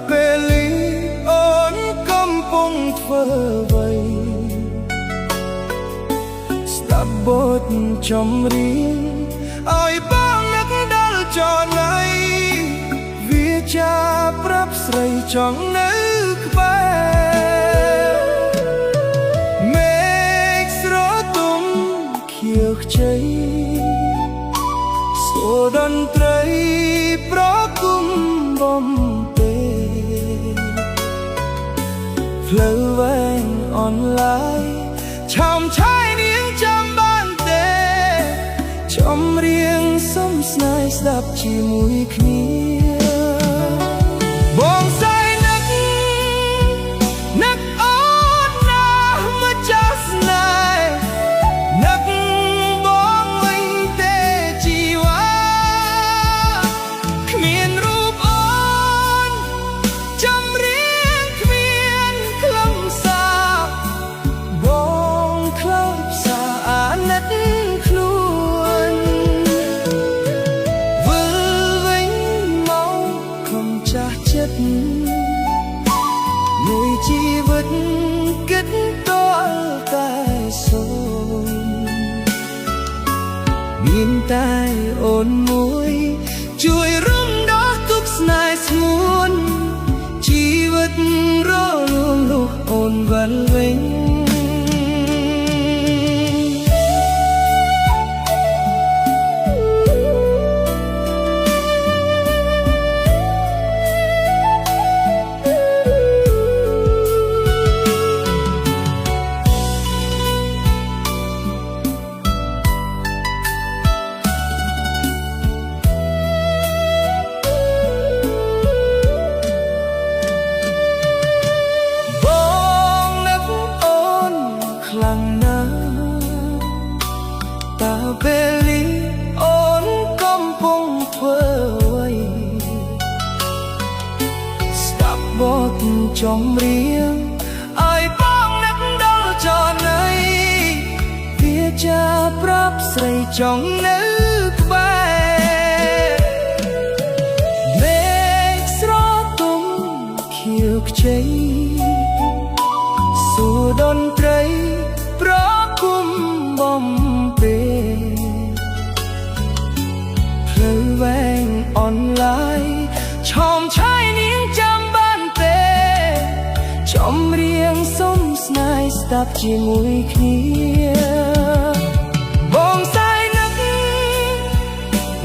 ពេលលីអូនកំពុងធ្វើអ្វីស្ដាប់បទចម្រៀងឲ្យបងនឹកដល់ចន័យវាចាប្រាប់ស្រីចង់នៅក្បែរមេឃស្រទុំខៀវខ្ចីសូរតន្ត្រីប្រគំបំពេផ្លូវវែងអនឡាញឆោមឆាយនាងចាំបានទេចម្រៀងសុំស្នេហ៍ស្ដាប់ជាមួយគ្នាបងស្រីនឹកអូនណាម្ចាស់ស្នេហ៍នឹកបងវិញទេជីវ៉ាគ្មានរូបអូនចម្រៀងគ្មានខ្លឹមសារបងខ្លោចសារអាណិតខ្លួនវិលវិញមកខំចាស់ចិត្តមួយជីវិតគិតតតែសូមមានតែអូនមួយជួយរំដោះទុក្ខស្នេហ៍ស្ងួនជីវិតរលួងលុះអូនវិលវិញពេលលីអូនកំពុងធ្វើអ្វីស្ដាប់បទចម្រៀងឲ្យបងនឹកដល់ចន័យវាចាប្រាប់ស្រីចង់នៅក្បែរមេឃស្រទុំខៀវខ្ចីសូរតន្ត្រីប្រគំបំពេផ្លូវវែងអនឡាញឆោមឆាយនាងចាំបានទេចម្រៀងសុំស្នេហ៍ស្ដាប់ជាមួយគ្នាបងស្រី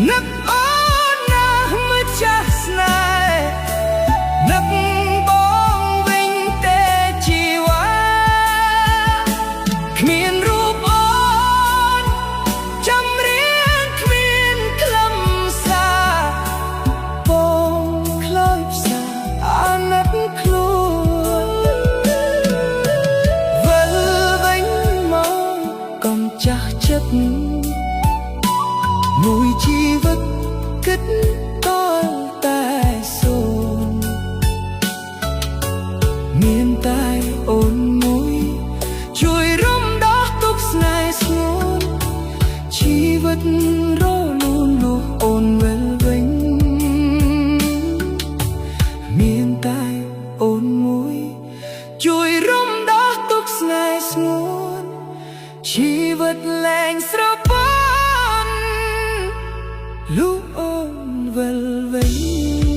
នឹកអូនណាម្ចាស់ស្នេហ៍នឹកបងវិញទេជីវ៉ាគ្មានរូបអូនចម្រៀងគ្មានខ្លឹមសារបងខ្លោចសារអាណិតខ្លួនវិលវិញមកកុំចាស់ចិត្តមួយជីវិតគិតតតែសូមមានតែអូនមួយជួយរំដោះទុក្ខស្នេហ៍ស្ងួនជីវិតរលួងលុះអូនវិលវិញមានតែអូនមួយជួយរំដោះទុក្ខស្នេហ៍ស្ងួនជីវិតលែងស្រពន់លុះអូនវិលវិញ